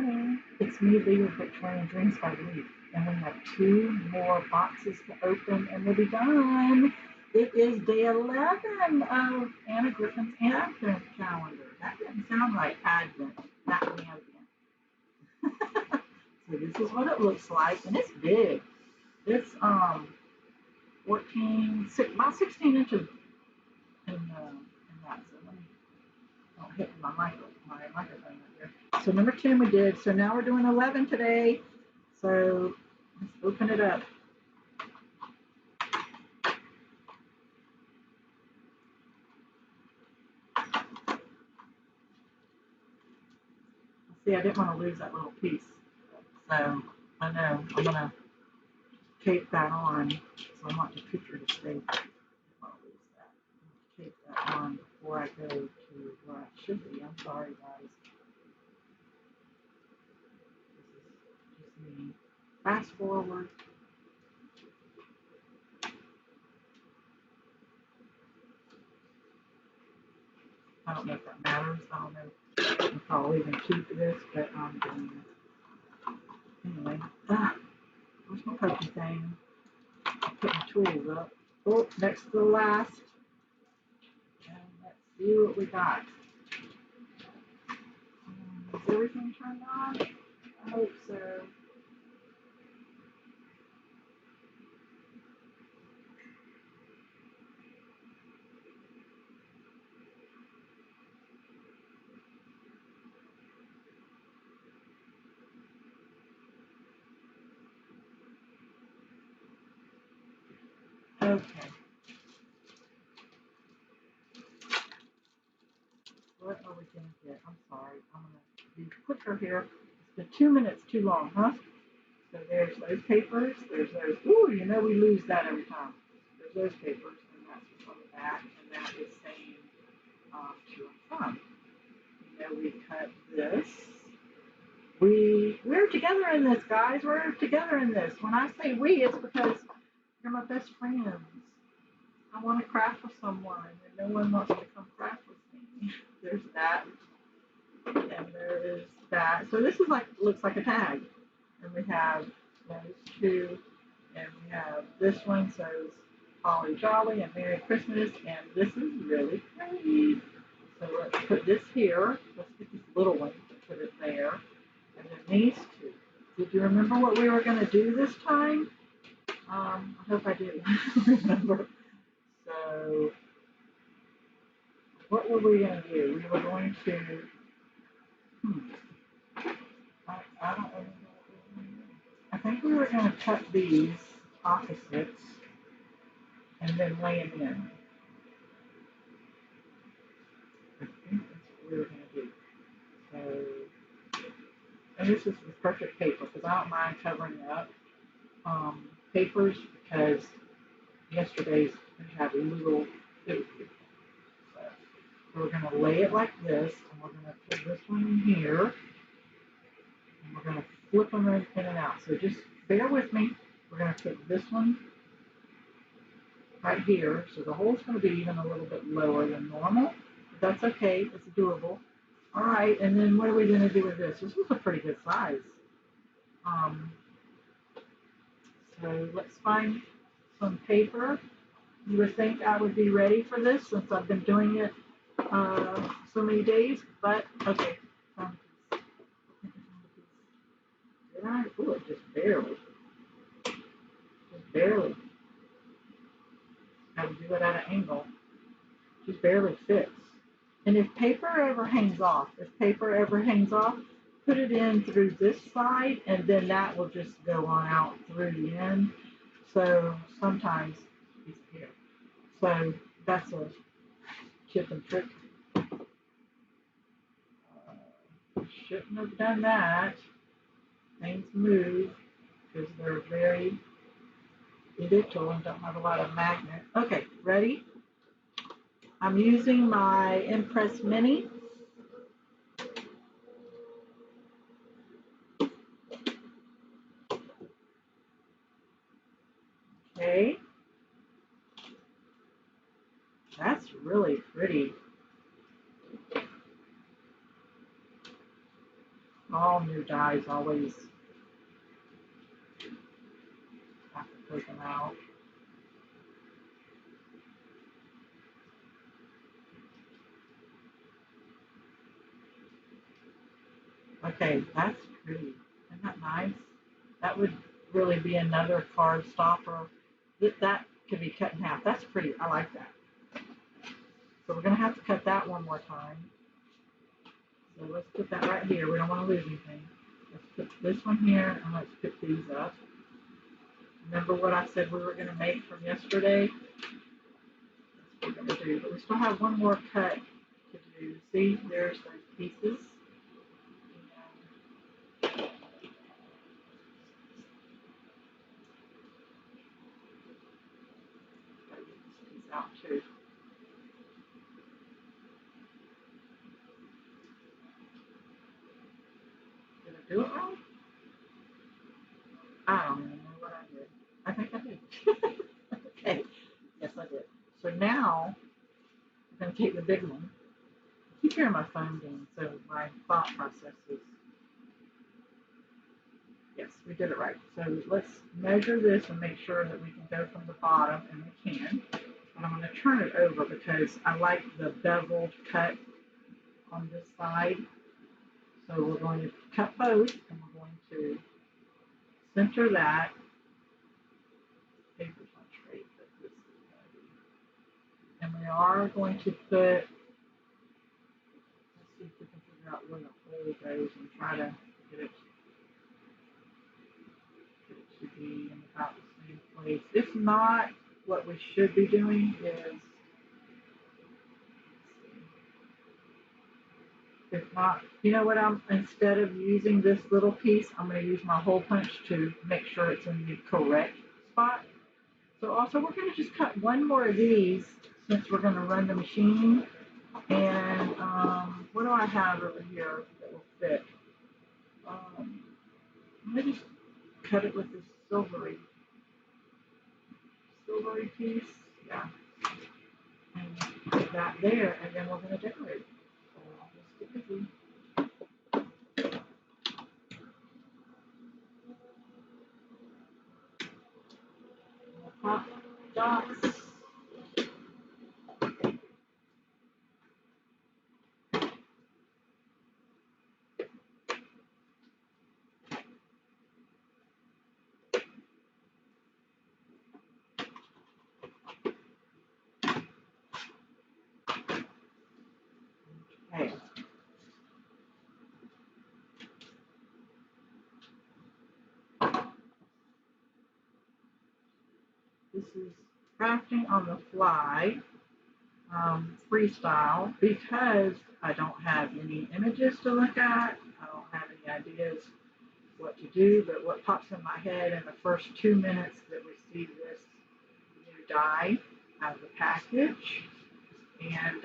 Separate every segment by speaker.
Speaker 1: morning. It's me, Leigh, with Victorian Dreams by Leigh. And we have two more boxes to open and we'll be done. It is day 11 of Anna Griffin's Advent calendar. That didn't sound right. Advent, not Advent. So this is what it looks like, and it's big. It's about 16 inches in that. So let me don't hit my microphone right there. So number 10 we did. So now we're doing 11 today. So let's open it up. See, I didn't want to lose that little piece. So I know I'm going to tape that on. So I want the picture to stay. I don't want to lose that. I'm going to tape that on before I go to where I should be. I'm sorry, guys. This is just me. Fast forward. I don't know if that matters. I don't know if I'll even keep this, but I'm doing it. Anyway, where's my pokey thing? I'll put my tools up. Oh, next to the last. And let's see what we got. Is everything turned on? I hope so. Okay. What are we going to get? I'm sorry. I'm going to be quicker here. It's been 2 minutes too long, huh? So there's those papers. There's those. Ooh, you know we lose that every time. There's those papers, and that's what's on the back, and that is saying to and from. You know, we cut this. We're together in this, guys. We're together in this. When I say we, it's because you're my best friends. I want to craft with someone, and no one wants to come craft with me. There's that, and there is that. So this is looks like a tag, and we have those two, and we have this one says Holly Jolly and Merry Christmas, and this is really pretty. So let's put this here. Let's get this little one and put it there, and then these two. Did you remember what we were going to do this time? I hope I did remember. So, what were we going to do? We were going to, I don't remember what we were going to do. I think we were going to cut these opposites and then lay them in. I think that's what we were going to do. So, and this is the perfect paper because I don't mind covering up papers because yesterday's we had a little food. So we're going to lay it like this, and we're going to put this one in here, and we're going to flip them in and out. So just bear with me. We're going to put this one right here. So the hole's going to be even a little bit lower than normal, but that's okay. It's doable. All right, and then what are we going to do with this? This was a pretty good size. So let's find some paper. You would think I would be ready for this since I've been doing it so many days, but okay. Did I? Oh, it just barely. Just barely. Got to do it at an angle. Just barely fits. And if paper ever hangs off, put it in through this side, and then that will just go on out through the end. So sometimes it's here. So that's a tip and trick. Shouldn't have done that. Things move because they're very little and don't have a lot of magnet. Okay, ready? I'm using my Impress Mini. Okay. That's really pretty. All new dies always have to take them out. Okay, that's pretty. Isn't that nice? That would really be another card stopper. That could be cut in half. That's pretty. I like that. So we're going to have to cut that one more time. So let's put that right here. We don't want to lose anything. Let's put this one here and let's pick these up. Remember what I said we were going to make from yesterday? That's what we're going to do. But we still have one more cut to do. See, there's those pieces. Out too. Did I do it wrong? I don't even know what I did. I think I did. Okay. Yes, I did. So now I'm going to take the big one. I keep hearing my phone ding, so my thought process is yes, we did it right. So let's measure this and make sure that we can go from the bottom, and we can. And I'm going to turn it over because I like the beveled cut on this side. So we're going to cut both, and we're going to center that. Paper's not straight, but this is going to be. And we are going to put, let's see if we can figure out where the hole goes and try to get it to be in about the same place. If not, what we should be doing is, if not, you know what, instead of using this little piece, I'm going to use my hole punch to make sure it's in the correct spot. So also we're going to just cut one more of these since we're going to run the machine. And what do I have over here that will fit? I'm going to just cut it with this silvery piece. Yeah. And put that there, and then we're going to decorate. So let's get busy. Pop dots. Okay. This is crafting on the fly, freestyle, because I don't have any images to look at. I don't have any ideas what to do, but what pops in my head in the first 2 minutes that we see this new die out of the package. And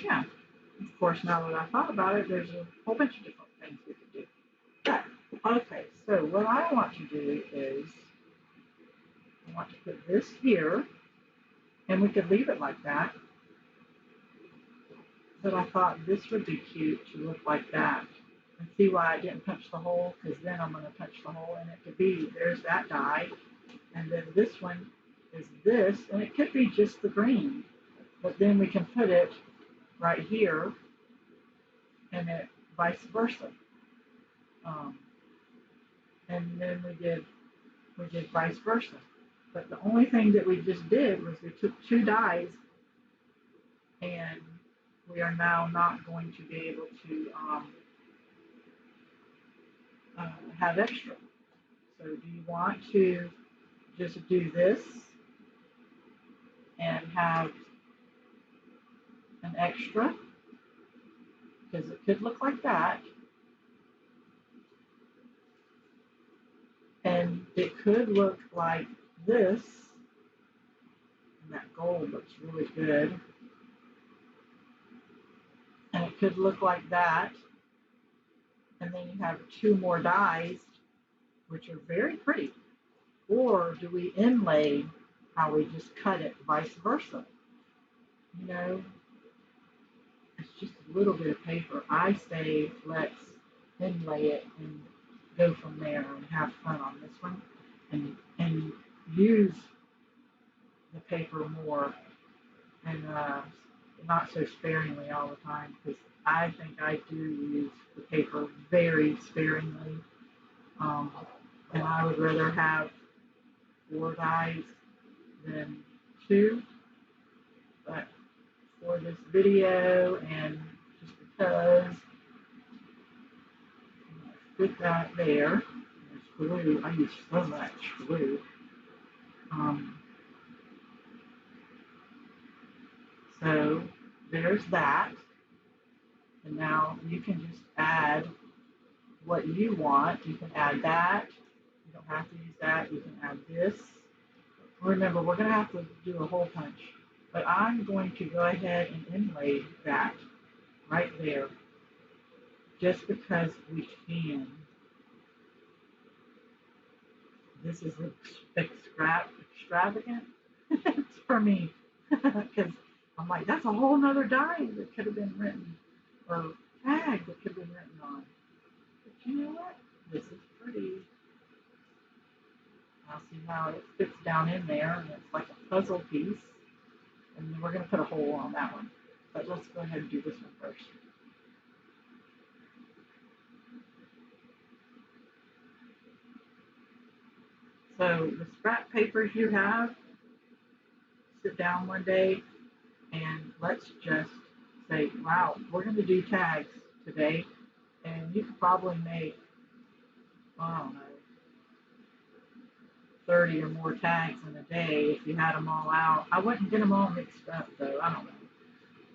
Speaker 1: yeah, of course, now that I thought about it, there's a whole bunch of different things we could do. But, okay, so what I want to do is I want to put this here, and we could leave it like that. But I thought this would be cute to look like that. And see why I didn't punch the hole? Because then I'm going to punch the hole in it to be, there's that die. And then this one is this, and it could be just the green. But then we can put it right here, and it vice versa. And then we did vice versa. But the only thing that we just did was we took two dies, and we are now not going to be able to have extra. So do you want to just do this and have an extra? Because it could look like that. And it could look like this. And that gold looks really good. And it could look like that. And then you have two more dies, which are very pretty. Or do we inlay how we just cut it vice versa? You know, it's just a little bit of paper. I say let's inlay it and go from there and have fun on this one and use the paper more and not so sparingly all the time because I think I do use the paper very sparingly. Um, and I would rather have 4 dies than 2. But for this video and just because put that there, there's glue. I use so much glue. Um, so there's that. And now you can just add what you want. You can add that. You don't have to use that. You can add this. Remember, we're going to have to do a hole punch. But I'm going to go ahead and inlay that right there. Just because we can. This is extravagant for me. Because I'm like, that's a whole nother die that could have been written. Or tag that could have been written on. But you know what? This is pretty. I'll see how it fits down in there. And it's like a puzzle piece. And then we're going to put a hole on that one. But let's go ahead and do this one first. So the scrap papers you have, sit down one day and let's just say, wow, we're going to do tags today. And you could probably make, I don't know, 30 or more tags in a day if you had them all out. I wouldn't get them all mixed up though, I don't know.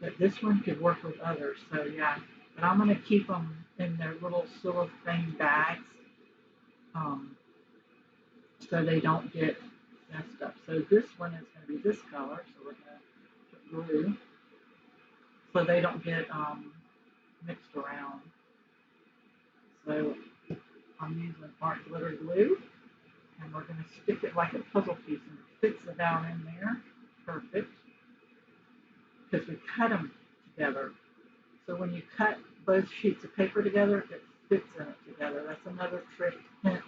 Speaker 1: But this one could work with others, so yeah. But I'm going to keep them in their little cellophane bags so they don't get messed up. So this one is going to be this color, so we're going to put glue so they don't get mixed around. So I'm using art glitter glue, and we're going to stick it like a puzzle piece, and it fits it down in there. Perfect. Because we cut them together. So when you cut both sheets of paper together, it fits in it together. That's another trick hint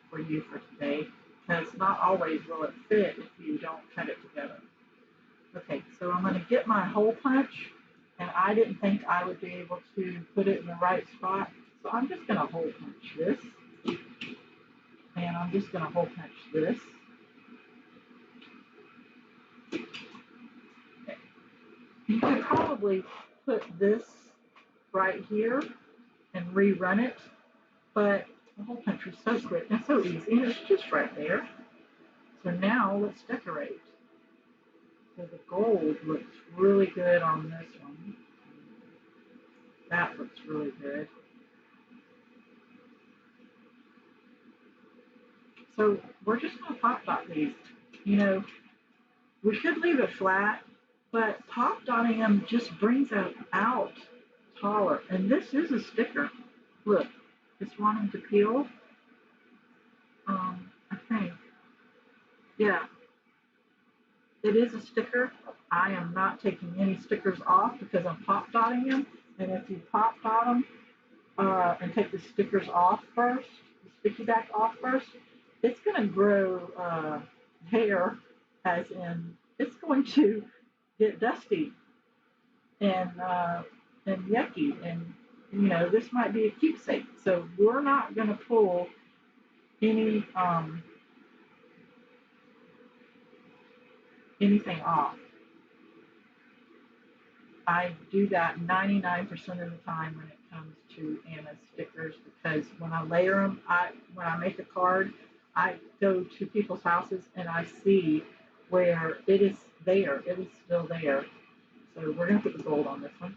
Speaker 1: for you for today. Because not always will it fit if you don't cut it together. Okay, so I'm going to get my hole punch, and I didn't think I would be able to put it in the right spot. So I'm just going to hole punch this, and I'm just going to hole punch this. Okay. You could probably put this right here and rerun it, but the hole punch is so quick and so easy, and it's just right there. So now let's decorate. So the gold looks really good on this one. That looks really good. So we're just going to pop dot these. You know, we could leave it flat, but pop dotting them just brings it out taller. And this is a sticker. Look, it's wanting to peel. I think. Yeah, it is a sticker. I am not taking any stickers off because I'm pop dotting them. And if you pop dot them and take the stickers off first, the sticky back off first, it's going to grow hair, as in it's going to get dusty and yucky. And you know, this might be a keepsake. So we're not going to pull any anything off. I do that 99% of the time when it comes to Anna's stickers because when I layer them, when I make a card, I go to people's houses and I see where it is there. It is still there. So we're going to put the gold on this one.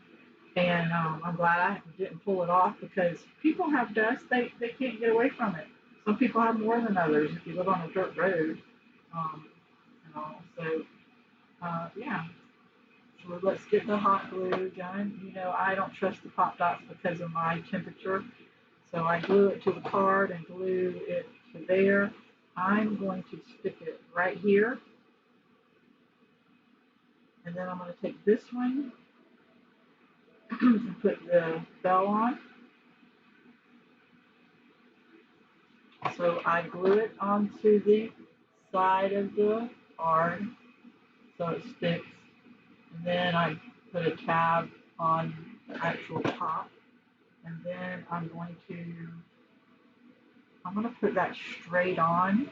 Speaker 1: And I'm glad I didn't pull it off because people have dust. They can't get away from it. Some people have more than others if you live on a dirt road. And all. So, yeah. So let's get the hot glue done. You know, I don't trust the pop dots because of my temperature. So I glue it to the card and glue it to there. I'm going to stick it right here. And then I'm going to take this one Put the bell on. So I glue it onto the side of the card so it sticks. And then I put a tab on the actual top. And then I'm going to put that straight on,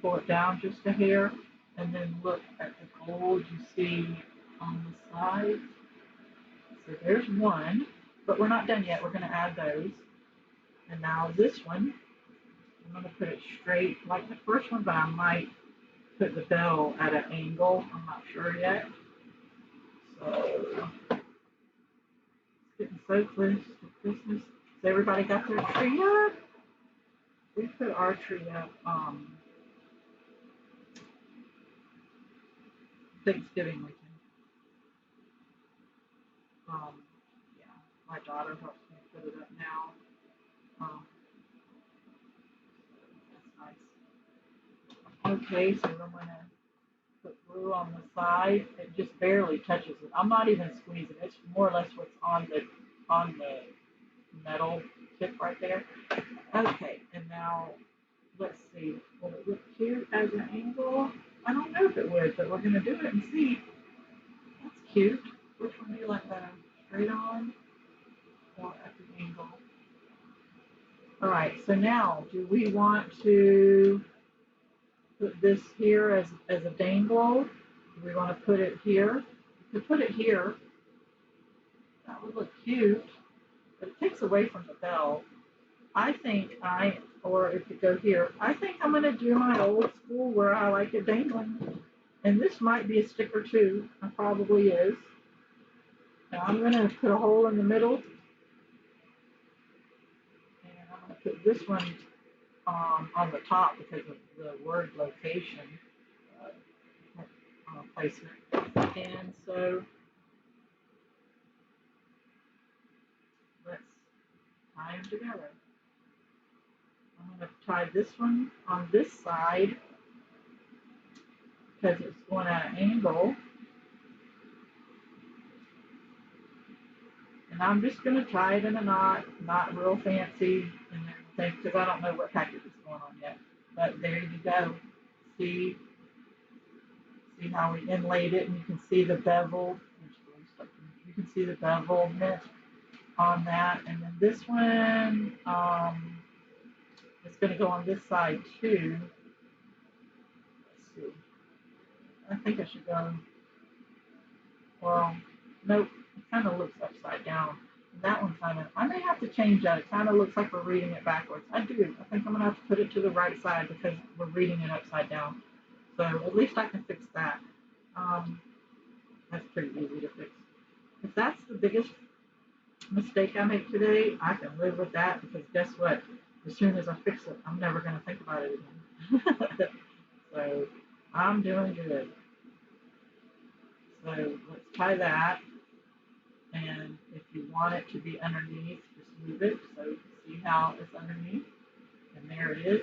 Speaker 1: pull it down just a hair, and then look at the gold you see on the side. So there's one, but we're not done yet. We're going to add those. And now this one, I'm going to put it straight like the first one, but I might put the bell at an angle. I'm not sure yet. So it's getting so close to Christmas. So everybody got their tree up? We put our tree up Thanksgiving weekend. Yeah, my daughter helps me put it up now. That's nice. Okay, so I'm gonna put glue on the side. It just barely touches it. I'm not even squeezing. It's more or less what's on the metal tip right there. Okay, and now let's see. Will it look cute as an angle? I don't know if it would, but we're gonna do it and see. That's cute. Which one do you like better? Straight on or at the angle? All right, so now do we want to put this here as a dangle? Do we want to put it here? To put it here, that would look cute, but it takes away from the bell. I think or if it go here, I think I'm going to do my old school where I like it dangling. And this might be a sticker too. It probably is. Now I'm going to put a hole in the middle. And I'm going to put this one on the top because of the word location placement. And so let's tie them together. I'm going to tie this one on this side because it's going at an angle. And I'm just going to tie it in a knot, not real fancy and everything because I don't know what package is going on yet. But there you go. See how we inlaid it, and you can see the bevel. You can see the bevelment on that. And then this one is going to go on this side too. Let's see. I think I should go. Well, nope. It kind of looks upside down. And that one I may have to change that. It kind of looks like we're reading it backwards. I do. I think I'm going to have to put it to the right side because we're reading it upside down. So at least I can fix that. That's pretty easy to fix. If that's the biggest mistake I make today, I can live with that because guess what? As soon as I fix it, I'm never going to think about it again. So I'm doing good. So let's tie that. And if you want it to be underneath, just move it. So see how it's underneath. And there it is.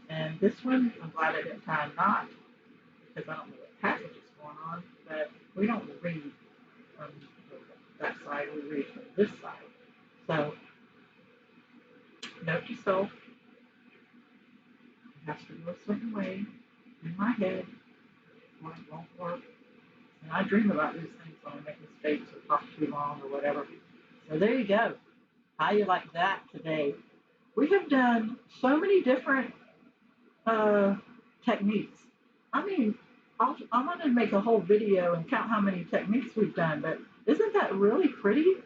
Speaker 1: And this one, I'm glad I didn't tie a knot because I don't know what package is going on. But we don't read from that side, we read from this side. So note to self, it has to go a certain way in my head or it won't work. And I dream about these things when I make mistakes or talk too long or whatever. So there you go. How you like that today? We have done so many different techniques. I mean, I'm going to make a whole video and count how many techniques we've done, but isn't that really pretty?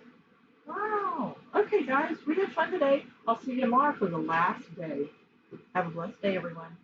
Speaker 1: Wow. Okay, guys, we had fun today. I'll see you tomorrow for the last day. Have a blessed day, everyone.